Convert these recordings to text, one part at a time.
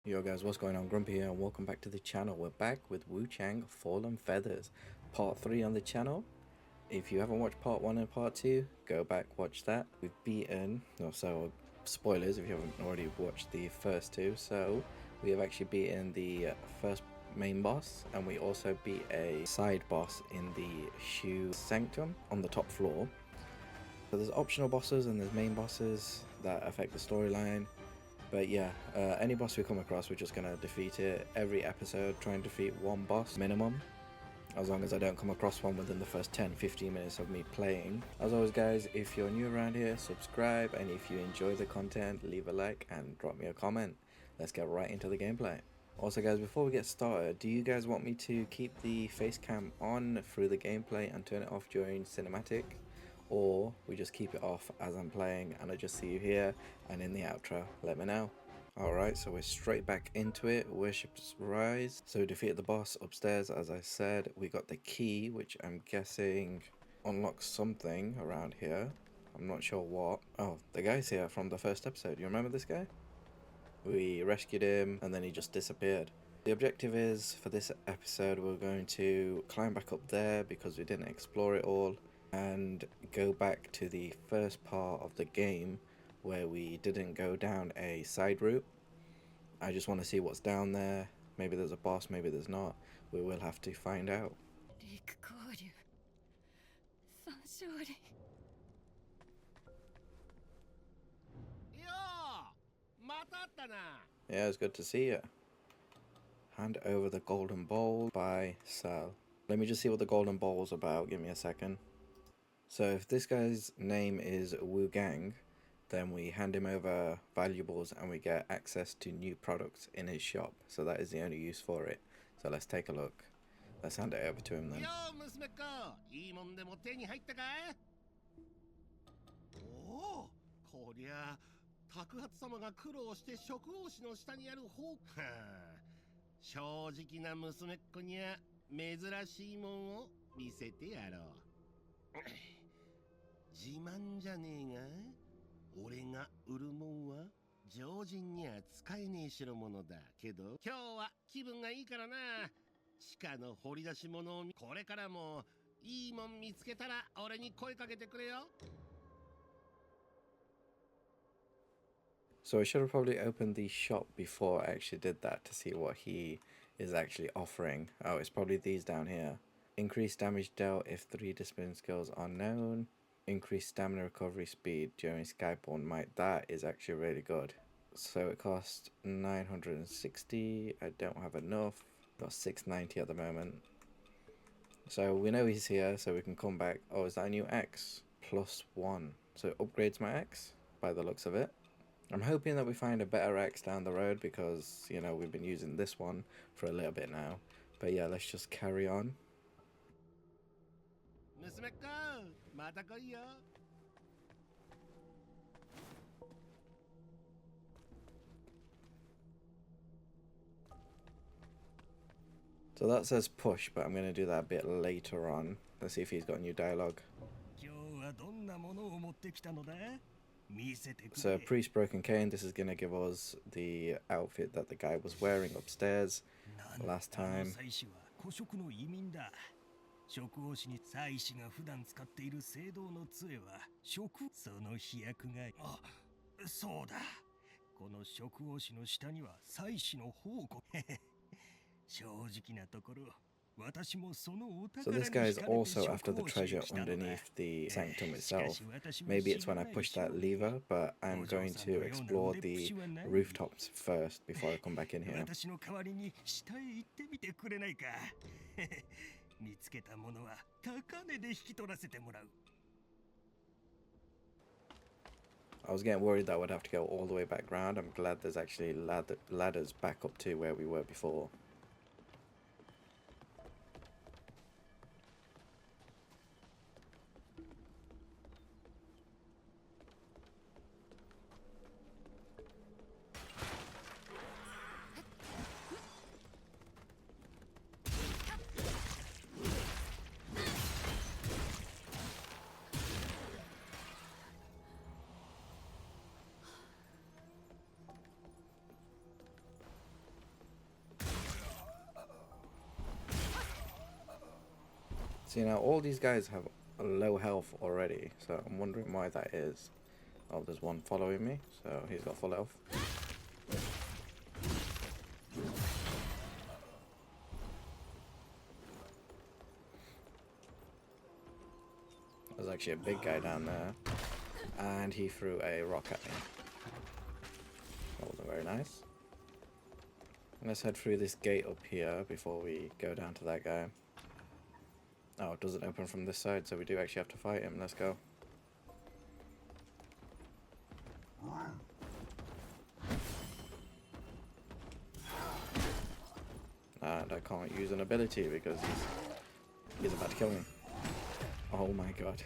Yo guys, what's going on? Grumpy here and welcome back to the channel. We're back with Wuchang Fallen Feathers part 3 on the channel. If you haven't watched part 1 and part 2, go back, watch that. We've beaten, so spoilers if you haven't already watched the first two. So we have actually beaten the first main boss, and we also beat a side boss in the Shu Sanctum on the top floor. So there's optional bosses and there's main bosses that affect the storyline. But yeah, any boss we come across, we're just going to defeat it. Every episode, try and defeat one boss minimum, as long as I don't come across one within the first 10-15 minutes of me playing. As always guys, if you're new around here, subscribe, and if you enjoy the content, leave a like and drop me a comment. Let's get right into the gameplay. Also guys, before we get started, do you guys want me to keep the face cam on through the gameplay and turn it off during cinematic? Or we just keep it off as I'm playing and I just see you here and in the outro? Let me know. Alright, so we're straight back into it. Worship's Rise. So we defeated the boss upstairs, as I said. We got the key, which I'm guessing unlocks something around here. I'm not sure what. Oh, the guy's here from the first episode. You remember this guy? We rescued him and then he just disappeared. The objective is, for this episode, we're going to climb back up there because we didn't explore it all, and go back to the first part of the game where we didn't go down a side route. I just want to see what's down there. Maybe there's a boss, maybe there's not. We will have to find out. Yeah, it's good to see you. Hand over the golden bowl by Sal. Let me just see what the golden bowl's about. Give me a second. So if this guy's name is Wuchang, then we hand him over valuables and we get access to new products in his shop. So that is the only use for it. So let's take a look. Let's hand it over to him then. So I should have probably opened the shop before I actually did that to see what he is actually offering. Oh, it's probably these down here. Increased damage dealt if 3 discipline skills are known. Increased stamina recovery speed during Skyborn Might. That is actually really good. So it costs 960. I don't have enough. Got 690 at the moment. So we know he's here, so we can come back. Oh, is that a new X? +1. So it upgrades my X by the looks of it. I'm hoping that we find a better X down the road because, you know, we've been using this one for a little bit now. But yeah, let's just carry on. So that says push, but I'm going to do that a bit later on. Let's see if he's got new dialogue. So Priest Broken Cane, this is going to give us the outfit that the guy was wearing upstairs last time. So this guy is also after the treasure underneath the sanctum itself. Maybe it's when I push that lever, but I'm going to explore the rooftops first before I come back in here. I was getting worried that I would have to go all the way back round. I'm glad there's actually ladders back up to where we were before. See, now all these guys have a low health already, so I'm wondering why that is. Oh, there's one following me, so he's got full health. There's actually a big guy down there, and he threw a rock at me. That wasn't very nice. Let's head through this gate up here before we go down to that guy. Oh, it doesn't open from this side, so we do actually have to fight him. Let's go. And I can't use an ability because he's about to kill me. Oh my god.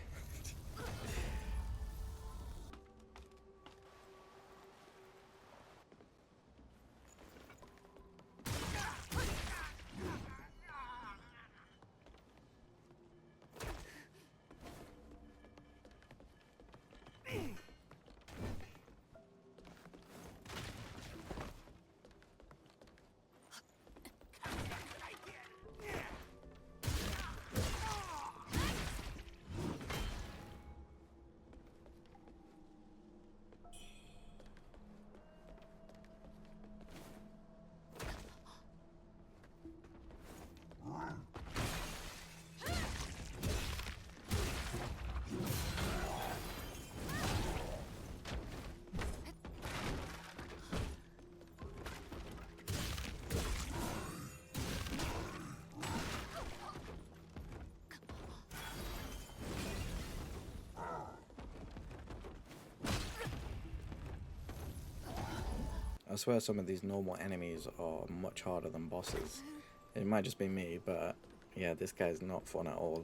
I swear some of these normal enemies are much harder than bosses. It might just be me, but yeah, this guy's not fun at all.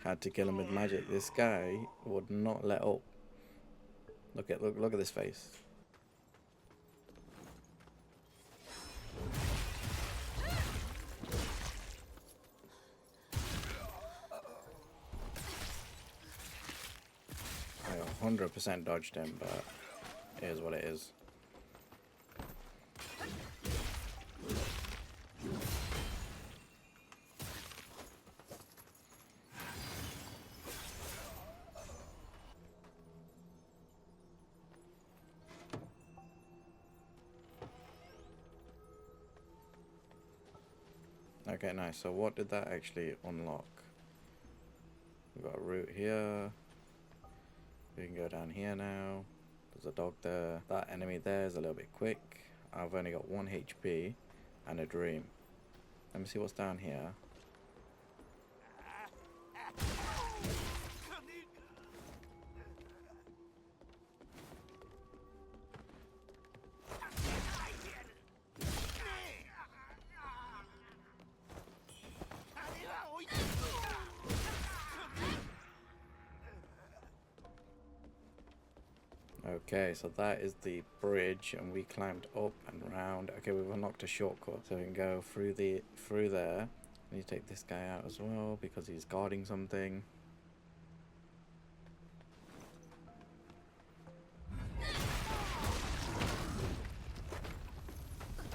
Had to kill him with magic. This guy would not let up. Look at this face. I 100% dodged him, but it is what it is. Okay, nice. So what did that actually unlock? We've got a route here. We can go down here now. There's a dog there. That enemy there is a little bit quick. I've only got 1 HP and a dream. Let me see what's down here. Okay, so that is the bridge, and we climbed up and round. Okay, we've unlocked a shortcut, so we can go through there. We need to take this guy out as well because he's guarding something.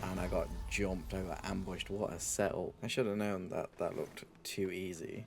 And I got jumped. I got ambushed. What a setup! I should have known that that looked too easy.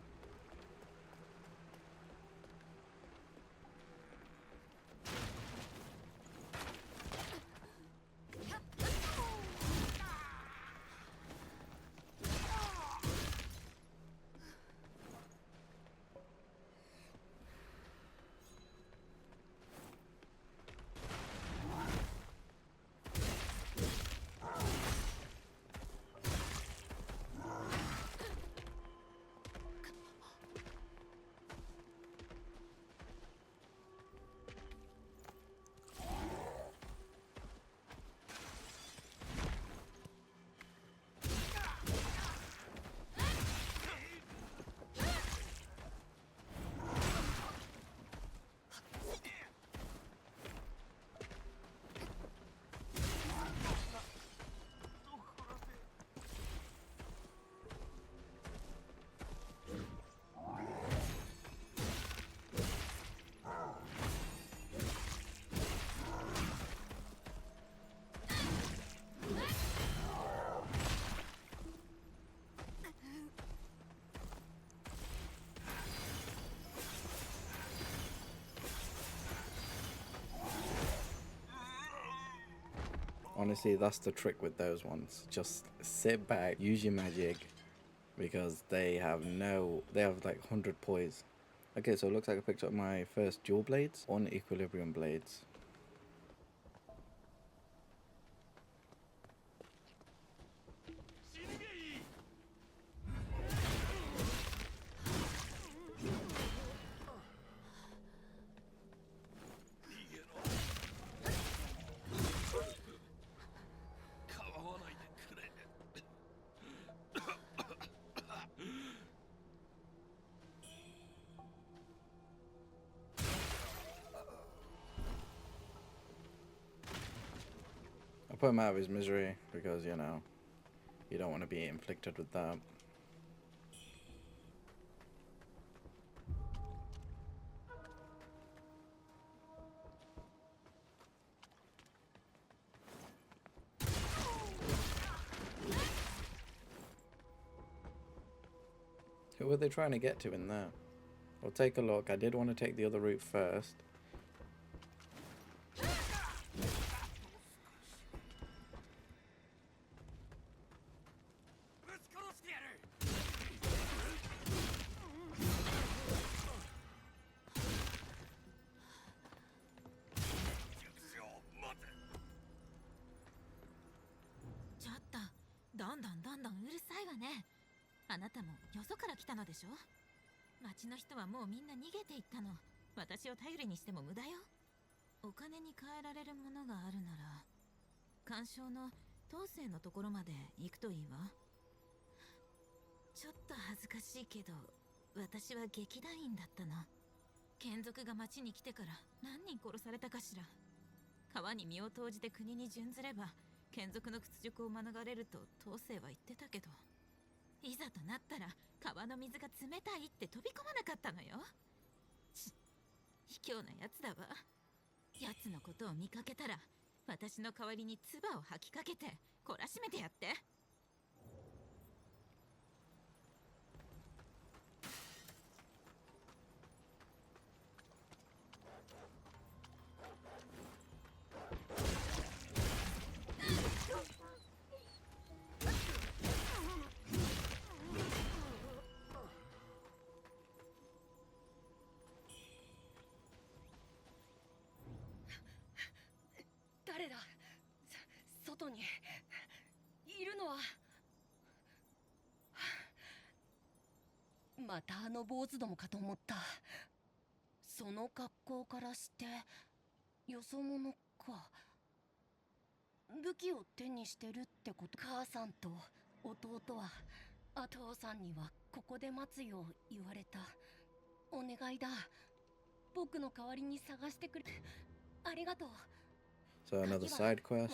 Honestly, that's the trick with those ones. Just sit back, use your magic, because they have like 100 poise. Okay, so it looks like I picked up my first dual blades on equilibrium blades. I put him out of his misery because, you know, you don't want to be inflicted with that. Who were they trying to get to in there? We'll take a look. I did want to take the other route first. So another side quest.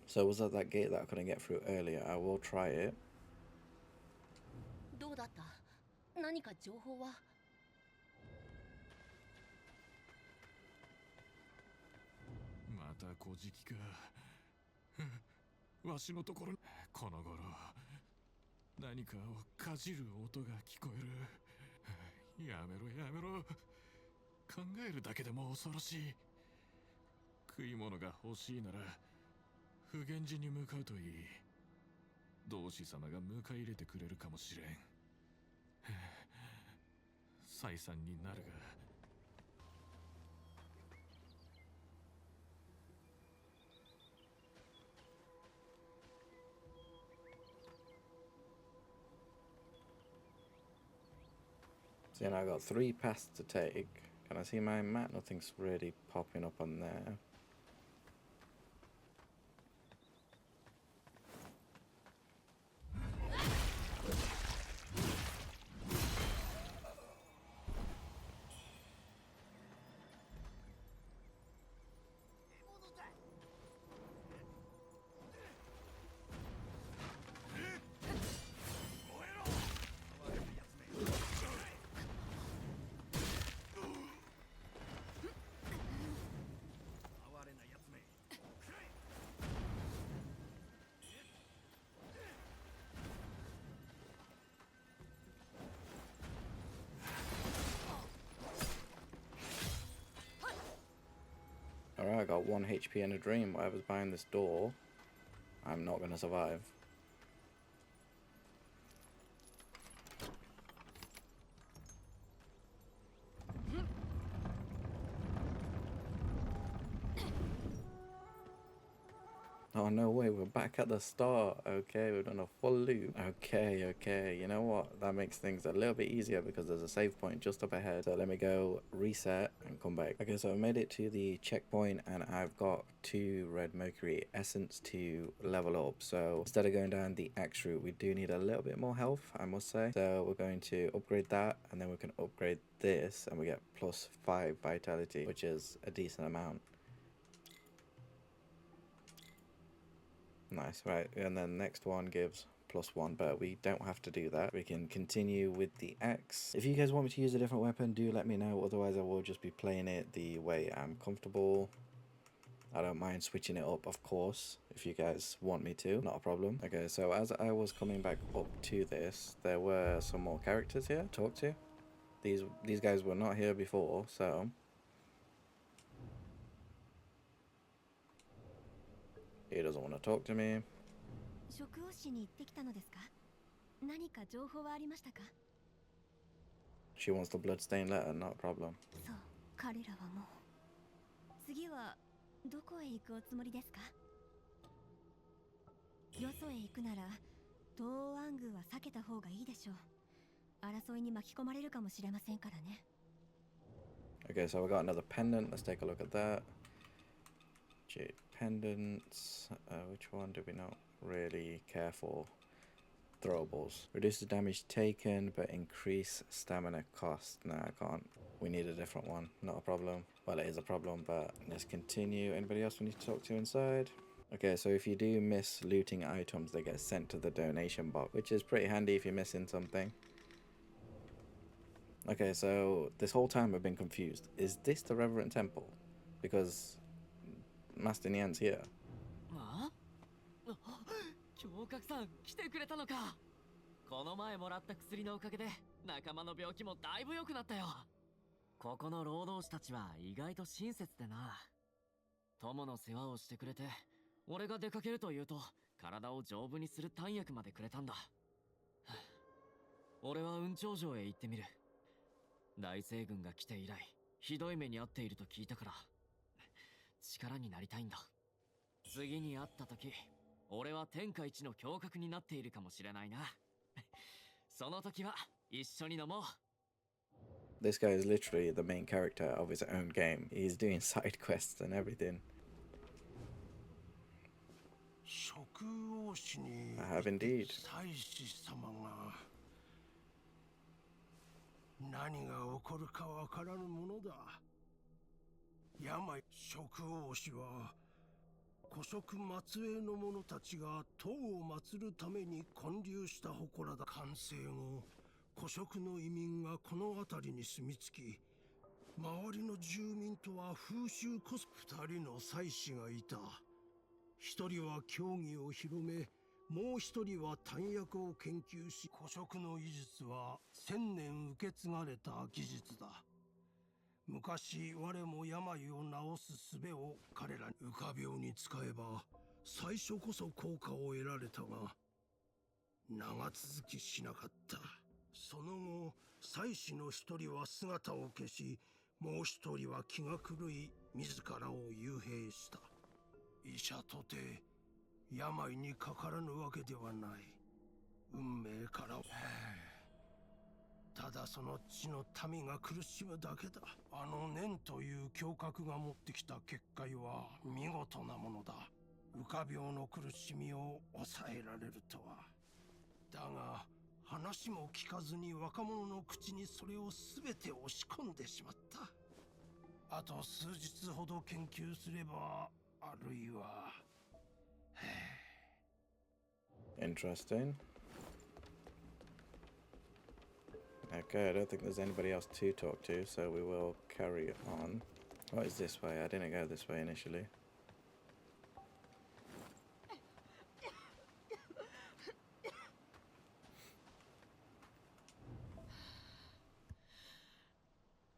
So was that gate that I couldn't get through earlier? I will try it. So now I got 3 paths to take. Can I see my map? Nothing's really popping up on there. Alright, I got 1 HP and a dream. Whatever's behind this door, I'm not gonna survive. Oh no way, we're back at the start. Okay, we've done a full loop. Okay, you know what? That makes things a little bit easier because there's a save point just up ahead. So let me go reset and come back. Okay, so I made it to the checkpoint and I've got 2 red mercury essence to level up. So instead of going down the axe route, we do need a little bit more health, I must say. So we're going to upgrade that and then we can upgrade this and we get +5 vitality, which is a decent amount. Nice, right, and then next one gives +1, but we don't have to do that. We can continue with the axe. If you guys want me to use a different weapon, do let me know. Otherwise, I will just be playing it the way I'm comfortable. I don't mind switching it up, of course, if you guys want me to. Not a problem. Okay, so as I was coming back up to this, there were some more characters here to talk to. These guys were not here before, so... He doesn't want to talk to me. She wants the bloodstained letter, not a problem. Okay, so we got another pendant. Let's take a look at that. Jade pendants. Which one do we not really care for? Throwables. Reduces damage taken, but increase stamina cost. Nah, I can't. We need a different one. Not a problem. Well, it is a problem, but let's continue. Anybody else we need to talk to inside? Okay, so if you do miss looting items, they get sent to the donation box, which is pretty handy if you're missing something. Okay, so this whole time I've been confused. Is this the Reverend Temple? Because Master Nyan's here. Huh? 侠客さん来てくれたのか。この前もらった薬のおかげで仲間の病気もだいぶ良くなったよ。ここの労働士たちは意外と親切でな。友の世話をしてくれて、俺が出かけると言うと体を丈夫にする弾薬までくれたんだ。俺は雲頂城へ行ってみる。大西軍が来て以来、ひどい目に遭っていると聞いたから、力になりたいんだ。次に会った時、俺は天下一の侠客になっているかもしれないな。その時は一緒に飲もう。This guy is literally the main character of his own game. He's doing side quests and everything. I have indeed. 何が起こるかわからぬものだ。病食王氏は古職末裔の者たちが唐を祀るために建立した祠だ。完成後、古職の移民がこの辺りに住み着き、周りの住民とは風習こそ。2人の祭司がいた。1人は教義を広め、もう1人は弾薬を研究し、古職の医術は1000年受け継がれた技術だ。昔我も病を治す術を彼らに浮か病に使えば最初こそ効果を得られたが長続きしなかった。その後祭司の1人は姿を消し、もう1人は気が狂い自らを幽閉した。医者とて病にかからぬわけではない。運命からただその地の民が苦しむだけだ。あの念という侠客が持ってきた結界は見事なものだ。浮か病の苦しみを抑えられるとは。だが話も聞かずに若者の口にそれを全て押し込んでしまった。あと数日ほど研究すれば、あるいはInteresting. Okay, I don't think there's anybody else to talk to, so we will carry on. What is this way? I didn't go this way initially.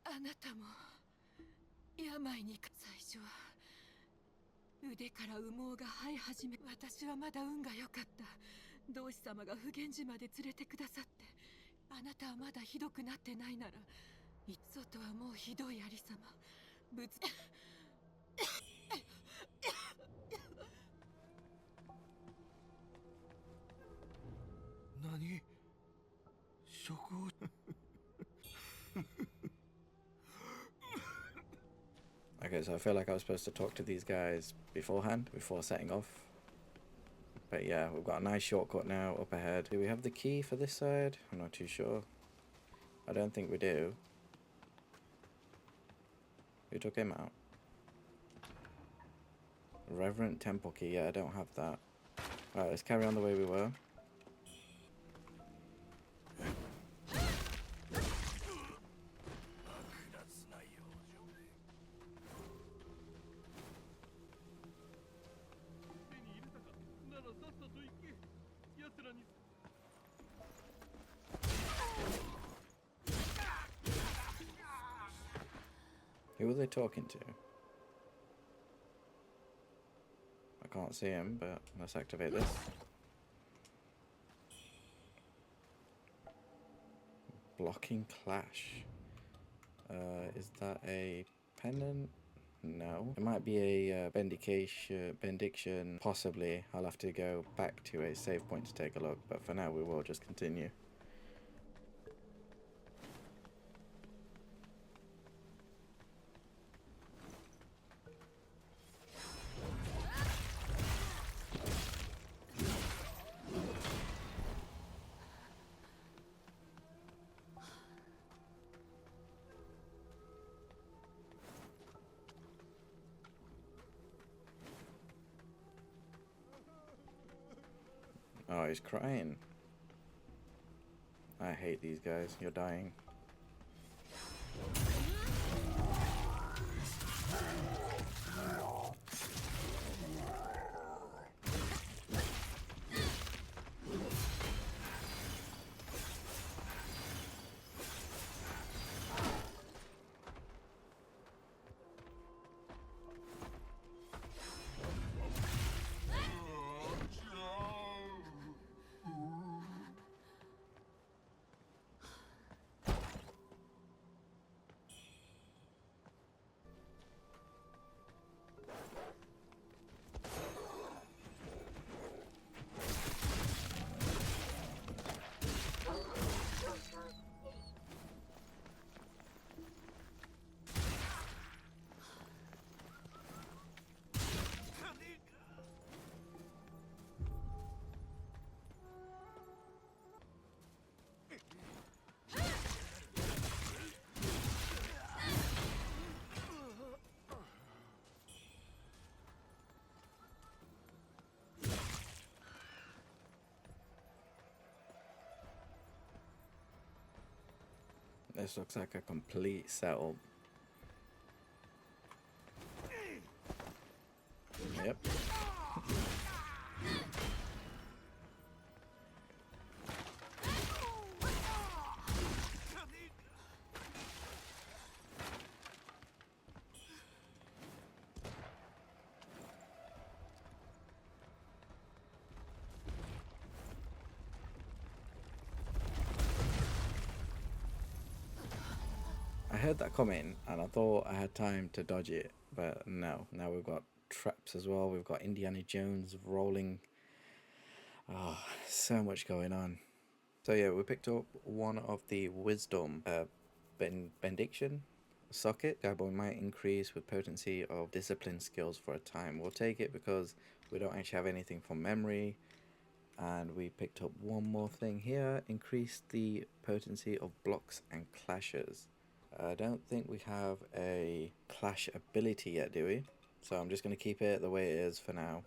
あなたも病にか。最初は腕から羽毛が生え始め、私はまだ運が良かった。同志様が不言寺まで連れてくださって。あなたはまだひどくなってないなら、外はもうひどいありさま。何？食をOkay, so I feel like I was supposed to talk to these guys beforehand, before setting off. But yeah, we've got a nice shortcut now up ahead. Do we have the key for this side? I'm not too sure. I don't think we do. Who took him out? Reverent Temple Key. Yeah, I don't have that. Alright, let's carry on the way we were. Who were they talking to? I can't see him, but let's activate this. Blocking Clash. Is that a pendant? No. It might be a benediction, possibly. I'll have to go back to a save point to take a look, but for now we will just continue. Oh, he's crying. I hate these guys. You're dying. This looks like a complete setup. Yep. I heard that coming and I thought I had time to dodge it, but no. Now we've got traps as well. We've got Indiana Jones rolling. Oh, so much going on. So yeah, we picked up one of the wisdom benediction socket. We might increase with potency of discipline skills for a time. We'll take it because we don't actually have anything for memory. And we picked up one more thing here. Increase the potency of blocks and clashes. I don't think we have a clash ability yet, do we? So I'm just going to keep it the way it is for now.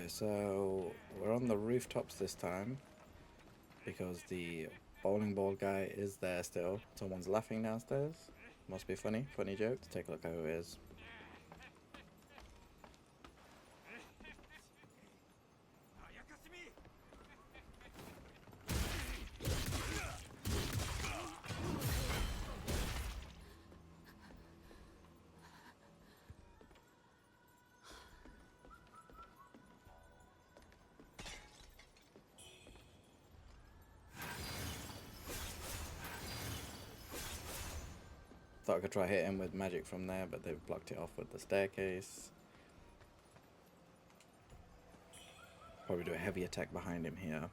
Okay, so we're on the rooftops this time because the bowling ball guy is there still. Someone's laughing downstairs. Must be funny. Funny joke. Let's take a look at who it is. Thought I could try hit him with magic from there, but they've blocked it off with the staircase. Probably do a heavy attack behind him here.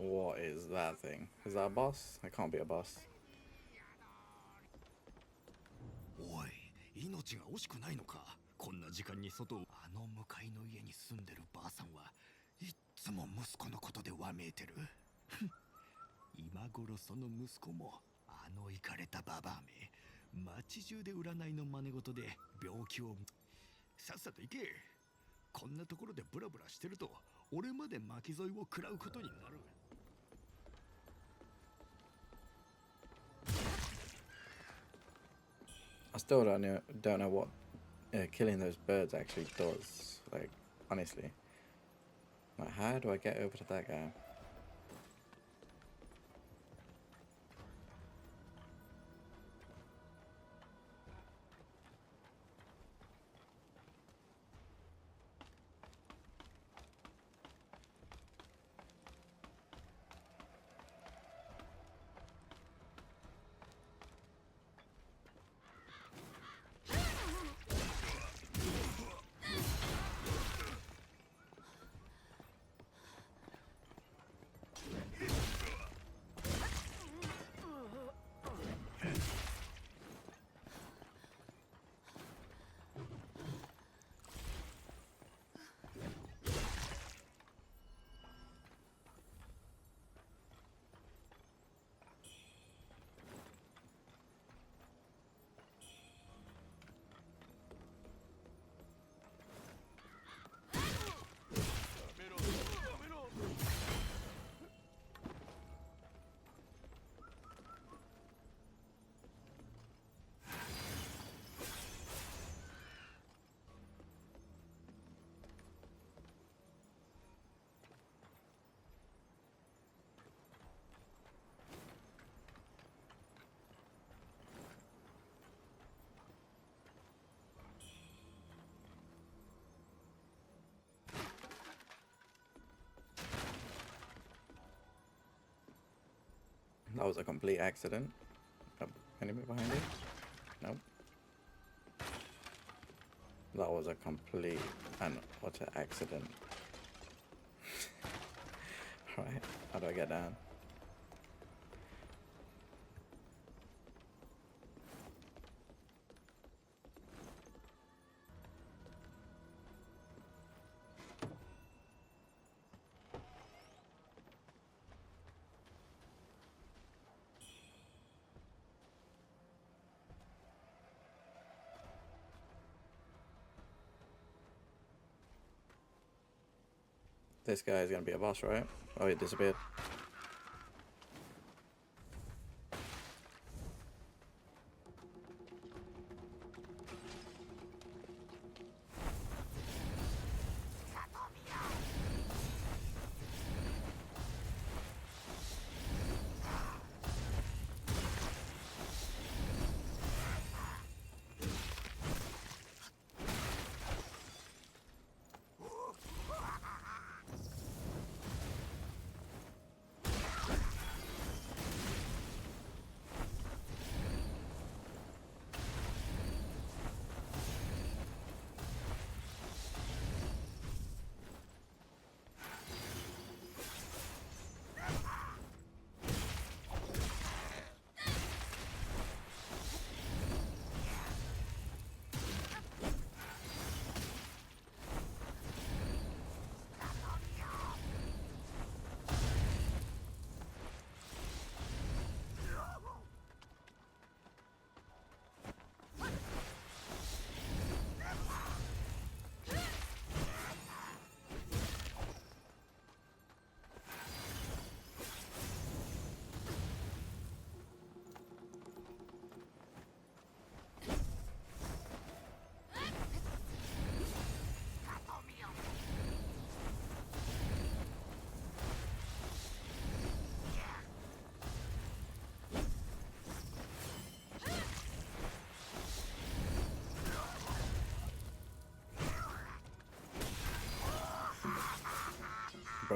What is that thing? Is that a boss? That can't be a boss. おい、命が惜しくないのか。こんな時間に外を。あの向かいの家に住んでるばあさんはいっつも息子のことでわめいてる。今頃その息子もあのイカれたババアめ、街中で占いの真似事で病気を。さっさと行け。こんなところでブラブラしてると俺まで巻き添えを食らうことになる。I still don't know what killing those birds actually does. Like, honestly. Like, how do I get over to that guy? That was a complete accident. Oh, enemy behind it? Nope. That was a complete and utter accident. Alright, how do I get down? This guy is gonna be a boss, right? Oh, he disappeared.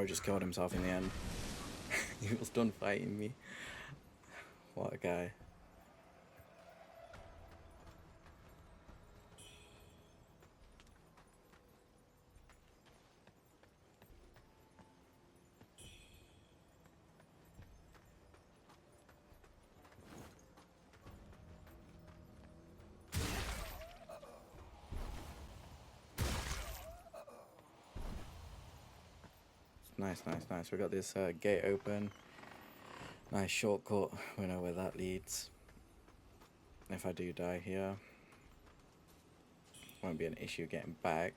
bro just killed himself in the end. He was done fighting me. What a guy. Nice. We got this gate open. Nice shortcut. We know where that leads. If I do die here, won't be an issue getting back.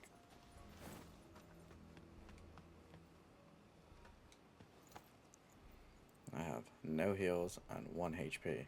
I have no heals and 1 HP.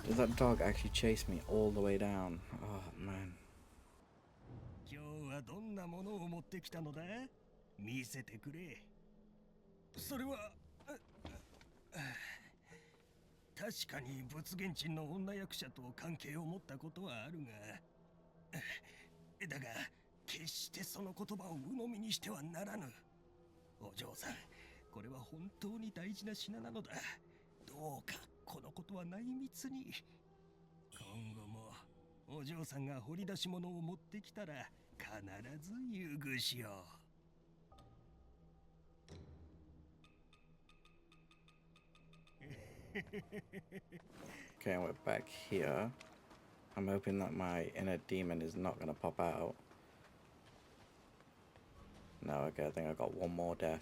Does that dog actually chase me all the way down? Oh man. 今日はどんなものを持ってきたのだ？見せてくれ。それは確かに仏現地の女役者と関係を持ったことはあるが、だが決してその言葉を鵜呑みにしてはならぬ。お嬢さん、これは本当に大事な品なのだ。どうかこのことは内密に。今後もお嬢さんが掘り出し物を持ってきたら必ず優遇しよう。Okay, we're back here. I'm hoping that my inner demon is not gonna pop out. No, okay, I think I got one more death.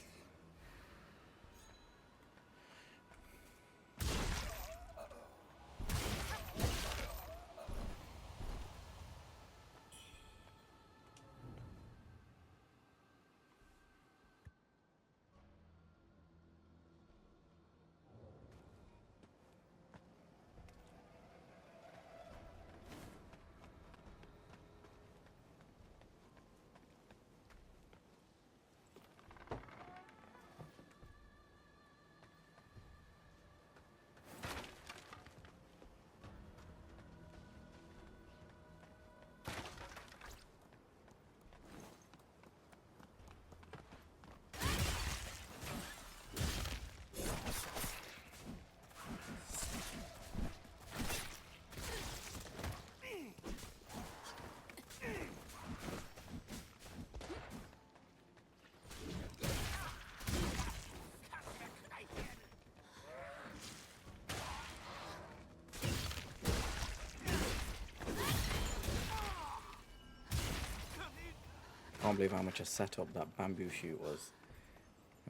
I can't believe how much a setup that bamboo shoot was.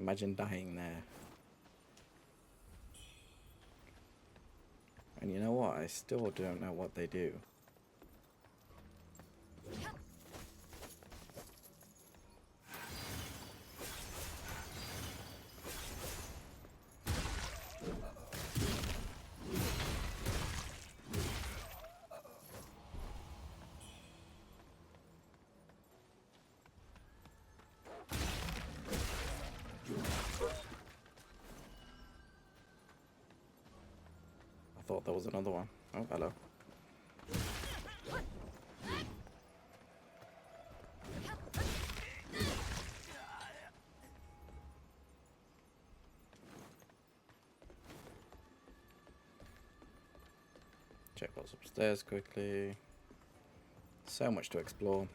Imagine dying there. And you know what? I still don't know what they do. I thought there was another one. Oh, hello. Check what's upstairs quickly. So much to explore.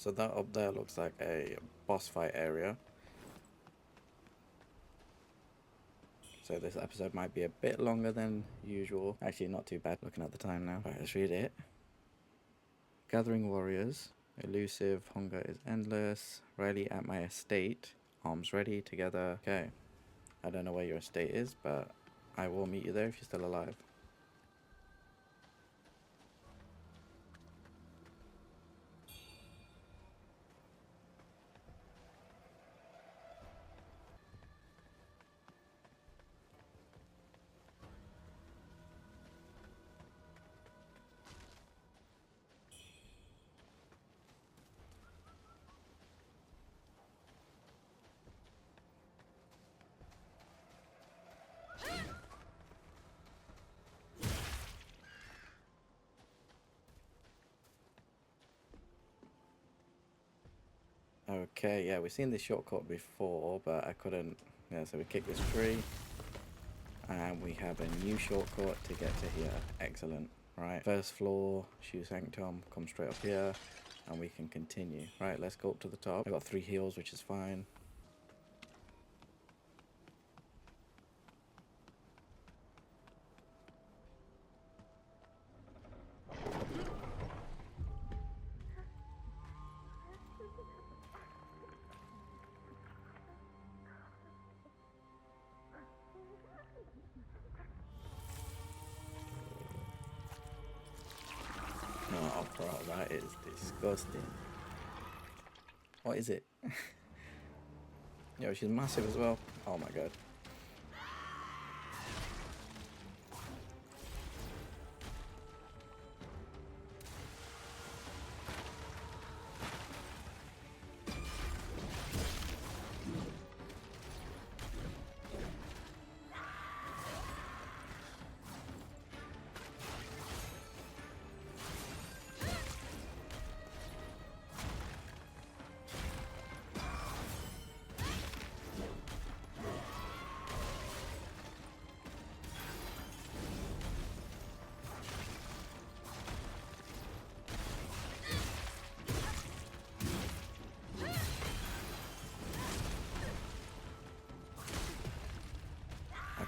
So that up there looks like a boss fight area. So this episode might be a bit longer than usual. Actually, not too bad looking at the time now. Alright, let's read it. Gathering warriors. Elusive. Hunger is endless. Rally at my estate. Arms ready. Together. Okay. I don't know where your estate is, but I will meet you there if you're still alive. Okay, yeah, we've seen this shortcut before, but I couldn't. Yeah, so we kick this tree, and we have a new shortcut to get to here. Excellent. Right, first floor, Shu Sanctum, come straight up here, and we can continue. Right, let's go up to the top. I got 3 heals, which is fine. Oh, bro, that is disgusting. What is it? Yo, she's massive as well. Oh my god.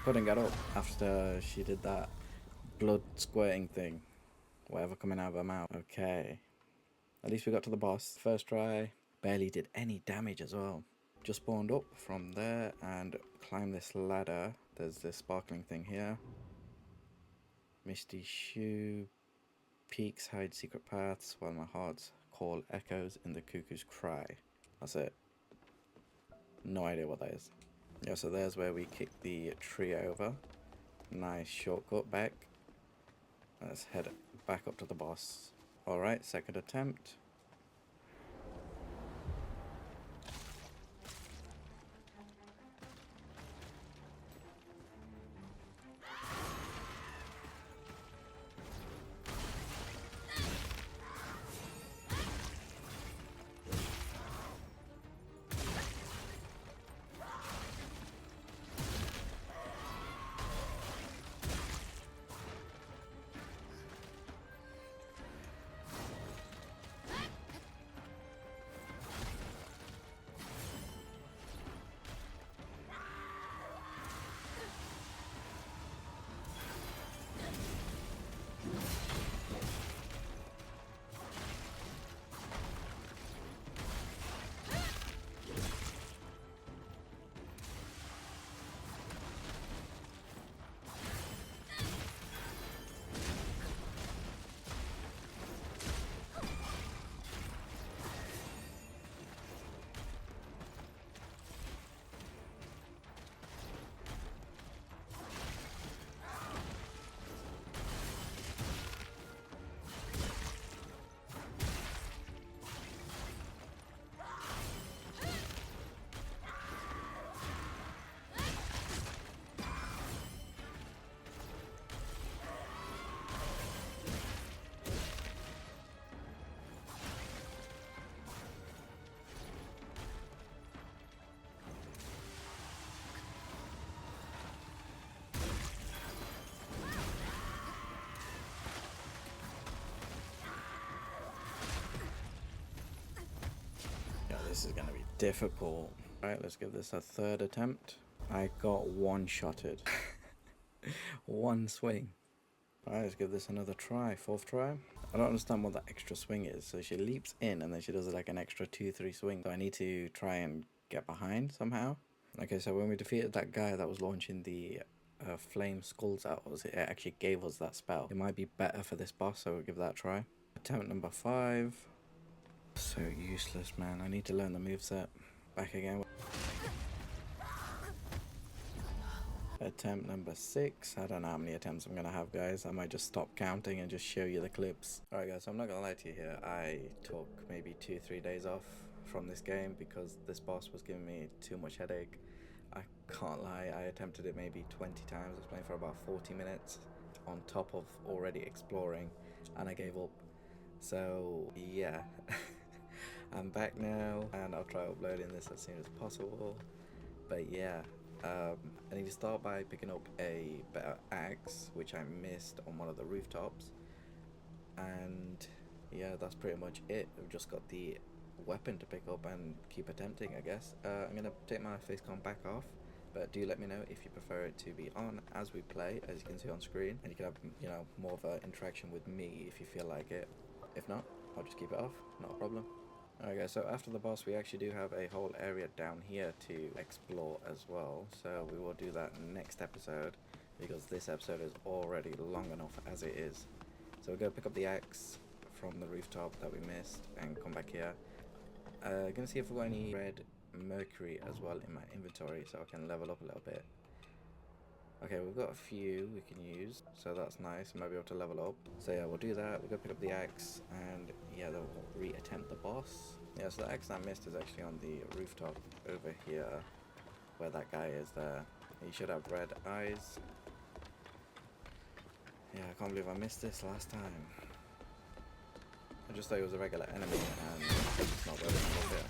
Couldn't get up after she did that blood squirting thing, whatever coming out of her mouth. Okay, at least we got to the boss. First try, barely did any damage as well. Just spawned up from there and climbed this ladder. There's this sparkling thing here. Misty Shoe, peaks hide secret paths while my heart's call echoes in the cuckoo's cry. That's it. No idea what that is. Yeah, so there's where we kick the tree over. Nice shortcut back. Let's head back up to the boss. Alright, second attempt. this is gonna be difficult. Alright, let's give this a third attempt. I got one-shotted. One swing. Alright, let's give this another try. Fourth try. I don't understand what that extra swing is. So she leaps in and then she does like an extra 2-3 swing. So I need to try and get behind somehow. Okay, so when we defeated that guy that was launching the flame skulls at us, it actually gave us that spell. It might be better for this boss, so we'll give that a try. Attempt number 5. So useless, man. I need to learn the moveset. Back again. Attempt number 6. I don't know how many attempts I'm gonna have, guys. I might just stop counting and just show you the clips. Alright guys, so I'm not gonna lie to you here. I took maybe 2-3 days off from this game because this boss was giving me too much headache. I can't lie, I attempted it maybe 20 times. I was playing for about 40 minutes on top of already exploring, and I gave up. So yeah. I'm back now and I'll try uploading this as soon as possible. But yeah, I need to start by picking up a better axe, which I missed on one of the rooftops. And yeah, that's pretty much it. I've just got the weapon to pick up and keep attempting, I guess. I'm gonna take my face cam back off, but do let me know if you prefer it to be on as we play, as you can see on screen, and you can have, you know, more of an interaction with me if you feel like it. If not, I'll just keep it off, not a problem. Alright guys, so after the boss we actually do have a whole area down here to explore as well, so we will do that next episode because this episode is already long enough as it is. So we'll go pick up the axe from the rooftop that we missed and come back here. Gonna see if we've got any red mercury as well in my inventory so I can level up a little bit. Okay, we've got a few we can use, so that's nice. Might be able to level up. So yeah, we'll do that. We'll go pick up the axe, and yeah, then we'll re-attempt the boss. Yeah, so the axe I missed is actually on the rooftop over here, where that guy is there. He should have red eyes. Yeah, I can't believe I missed this last time. I just thought it was a regular enemy, and it's not really here.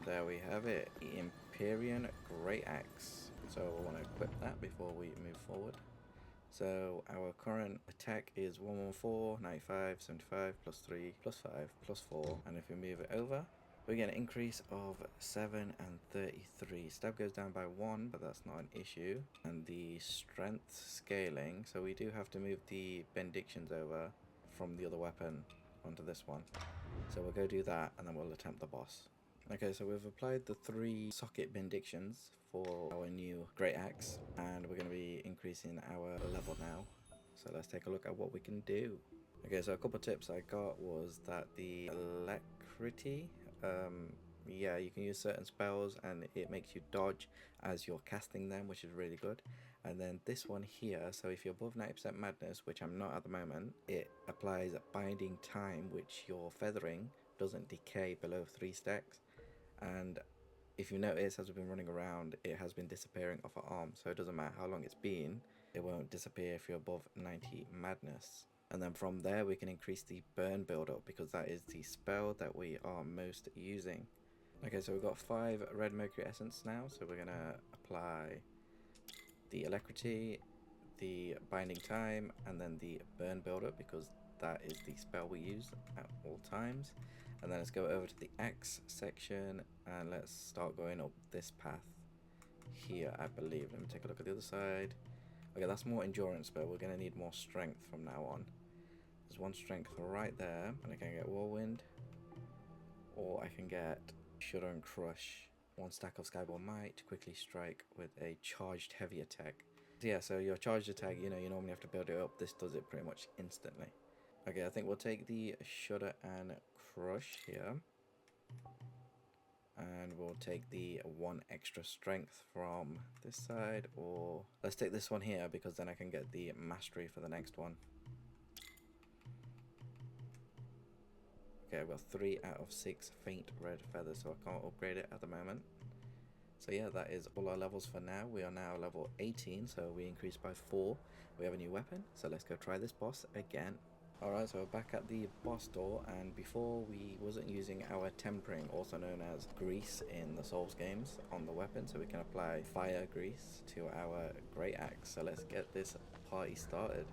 There we have it, the Empyrean Great Axe. So we want to equip that before we move forward. So our current attack is 114, 95, 75, plus 3, plus 5, plus 4. And if we move it over, we get an increase of 7 and 33. Stab goes down by 1, but that's not an issue. And the strength scaling, so we do have to move the benedictions over from the other weapon onto this one. So we'll go do that and then we'll attempt the boss. Okay, so we've applied the 3 socket benedictions for our new Great Axe, and we're going to be increasing our level now. So let's take a look at what we can do. Okay, so a couple of tips I got was that the alacrity, yeah, you can use certain spells and it makes you dodge as you're casting them, which is really good. And then this one here, so if you're above 90% madness, which I'm not at the moment, it applies binding time, which your feathering doesn't decay below 3 stacks. And if you notice, as we've been running around, it has been disappearing off our arm, so it doesn't matter how long it's been, it won't disappear if you're above 90 madness. And then from there we can increase the burn build-up, because that is the spell that we are most using. Okay, so we've got 5 red mercury essence now, so we're gonna apply the alacrity, the binding time, and then the burn build-up, because that is the spell we use at all times. And then let's go over to the axe section and let's start going up this path here, I believe. Let me take a look at the other side. Okay, that's more endurance, but we're going to need more strength from now on. There's 1 strength right there, and I can get whirlwind, or I can get shudder and crush. 1 stack of skyborn might, quickly strike with a charged heavy attack. So yeah, so your charged attack, you know, you normally have to build it up. This does it pretty much instantly. Okay, I think we'll take the shudder and crush here, and we'll take the 1 extra strength from this side, or let's take this one here because then I can get the mastery for the next one. Okay, I've got 3 out of 6 faint red feathers, so I can't upgrade it at the moment. So yeah, that is all our levels for now. We are now level 18, so we increased by 4. We have a new weapon, so let's go try this boss again. Alright, so we're back at the boss door, and before we wasn't using our tempering, also known as grease in the Souls games, on the weapon, so we can apply fire grease to our great axe. So let's get this party started.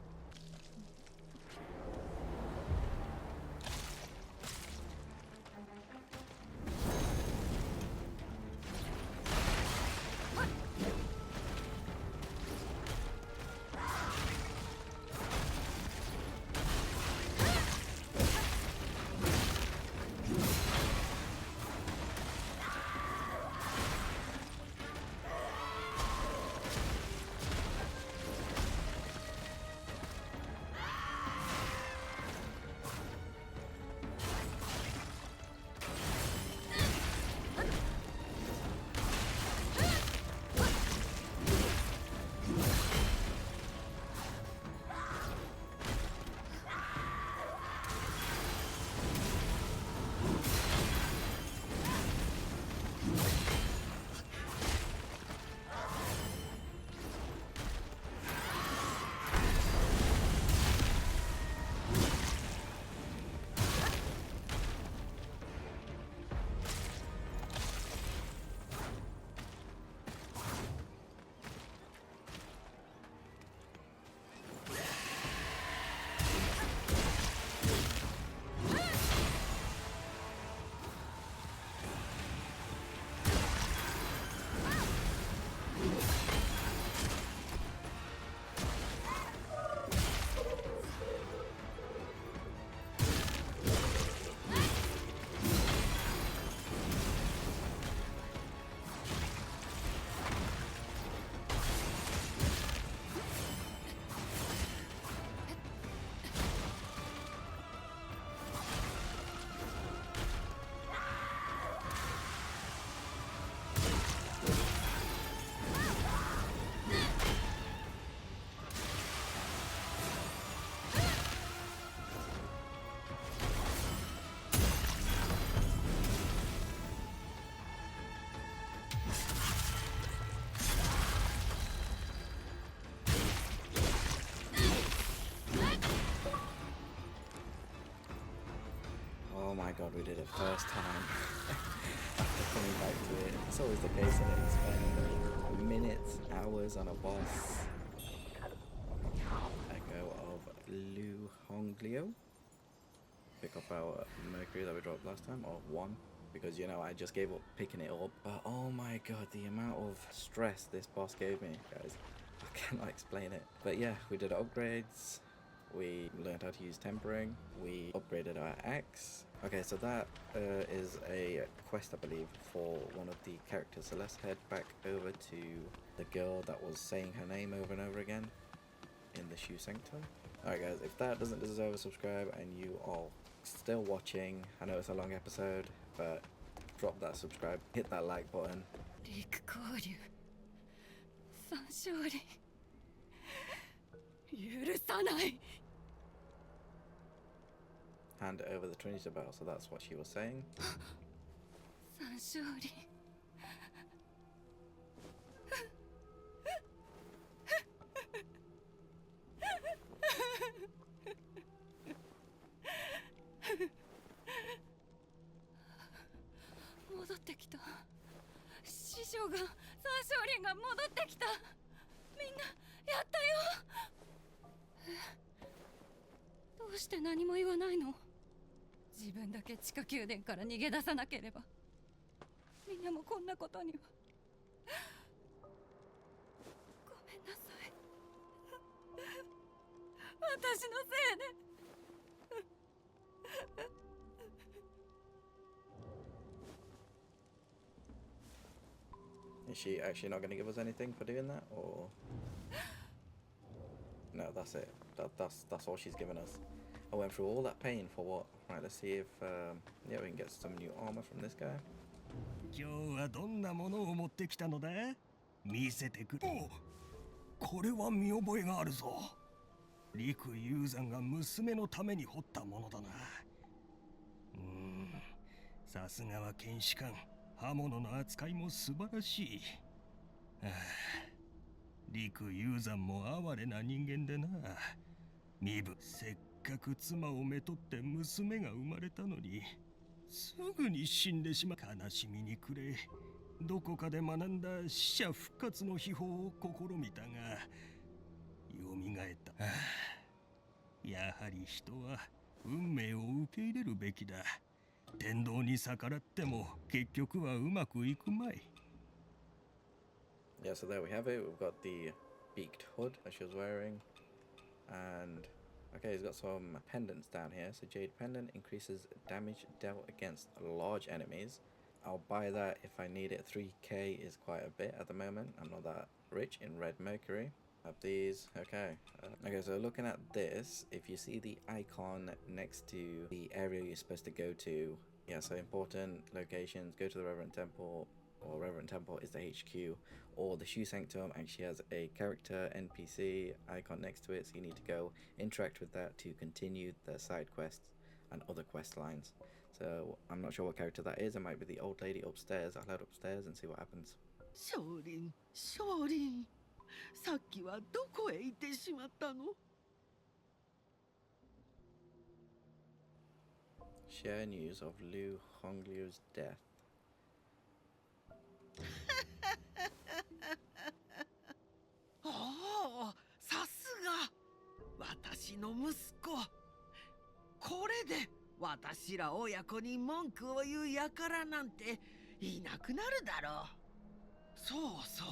Oh my god, we did it first time. After coming back to it, it's always the case that you spend minutes, hours on a boss. Echo of Hongliu. Pick up our Mercury that we dropped last time, or one, because you know I just gave up picking it up. But oh my god, the amount of stress this boss gave me, guys, I cannot explain it. But yeah, we did upgrades. We learned how to use tempering. We upgraded our axe. Okay, so that is a quest, I believe, for one of the characters. So let's head back over to the girl that was saying her name over and over again in the Shu Sanctum. Alright guys, if that doesn't deserve a subscribe and you are still watching, I know it's a long episode, but drop that subscribe, hit that like button. Hand over the Trinity Bell, so that's what she was saying. Is she actually not going to give us anything for doing that, or no? That's it. That's all she's given us. I went through all that pain for what? Right, let's see if yeah, we can get some new armor from this guy. 今日はどんなものを持ってきたのだ？見せてくれ。これは見覚えがあるぞ。陸雄山が娘のために彫ったものだな。さすがは剣士官。刃物の扱いも素晴らしい。陸雄山も哀れな人間でな。身分、せっかく妻をめとって娘が生まれたのに、すぐに死んでしまう。悲しみに暮れ、どこかで学んだ死者復活の秘法を試みたが、よみがえった。やはり人は運命を受け入れるべきだ。天道に逆らっても結局はうまくいくまい。Yeah, so there we have it. We've got the beaked hood that she was wearing. And okay, he's got some pendants down here. So Jade Pendant increases damage dealt against large enemies. I'll buy that if I need it. 3k is quite a bit at the moment. I'm not that rich in red mercury. Have these. Okay. Okay, so looking at this, if you see the icon next to the area you're supposed to go to, yeah, so important locations, go to the Reverend Temple, or Reverend Temple is the HQ, or the Shu Sanctum actually has a character NPC icon next to it, so you need to go interact with that to continue the side quests and other quest lines. So I'm not sure what character that is. It might be the old lady upstairs. I'll head upstairs and see what happens. 少林、少林、さっきはどこへ行ってしまったの？ Share news of Hongliu's death. おお、さすが私の息子。これで私ら親子に文句を言う輩なんていなくなるだろう。そうそう、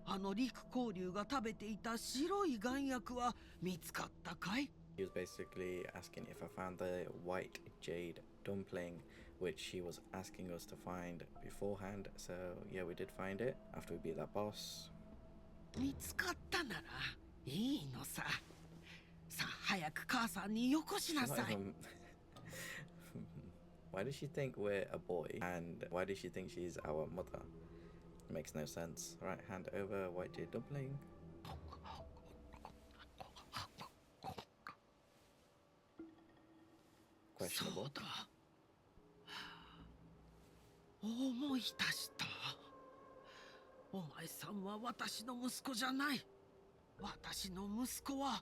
あの陸光竜が食べていた白い丸薬は見つかったかい？ He was basically asking if I found the white jade dumpling, which she was asking us to find beforehand. So yeah, we did find it after we beat that boss. 見つかったならいいのさ。さあ早く母さんによこしなさい。Why does she think we're a boy? And why does she think she's our mother? Makes no sense. Right, hand over white jade dumpling. Questionable. そうだ。思い出した。お前さんは私の息子じゃない。私の息子は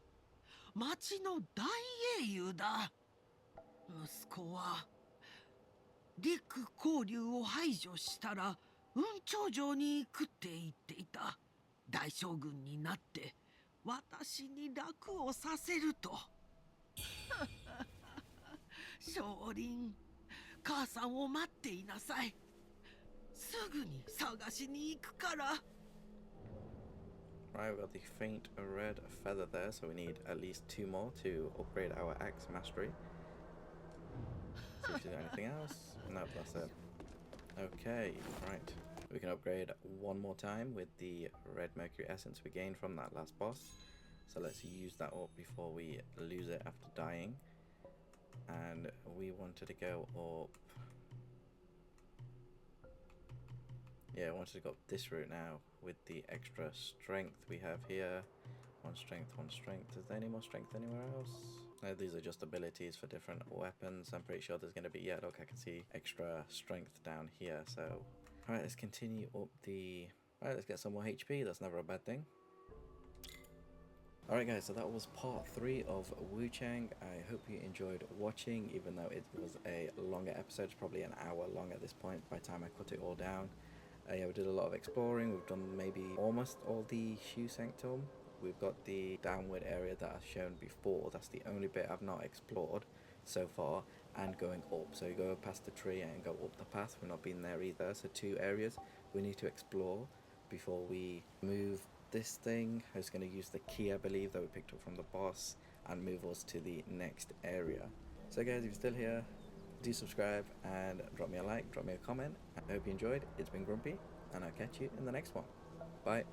町の大英雄だ。息子は陸光竜を排除したら雲頂城に行くって言っていた。大将軍になって私に楽をさせると。少林、母さんを待っていなさい。すぐに探しに行くから。Right, we've got the faint red feather there, so we need at least 2 more to upgrade our axe mastery. See if there's anything else. No, that's it. Okay, right. We can upgrade 1 more time with the red mercury essence we gained from that last boss. So let's use that up before we lose it after dying. And we wanted to go up. Yeah, I wanted to go up this route now with the extra strength we have here. 1 strength, 1 strength. Is there any more strength anywhere else? No, these are just abilities for different weapons. I'm pretty sure there's going to be, yeah, look, I can see extra strength down here. So, alright, let's continue up the... Alright, let's get some more HP. That's never a bad thing. Alright guys, so that was part 3 of Wuchang. I hope you enjoyed watching, even though it was a longer episode. It's probably an hour long at this point by the time I cut it all down. Yeah, we did a lot of exploring. We've done maybe almost all the Shu Sanctum. We've got the downward area that I've shown before. That's the only bit I've not explored so far. And going up. So you go past the tree and go up the path. We've not been there either. So 2 areas we need to explore before we move this thing. I was going to use the key, I believe, that we picked up from the boss and move us to the next area. So guys, if you're still here, do subscribe and drop me a like, drop me a comment. I hope you enjoyed. It's been Grumpy, and I'll catch you in the next one. Bye.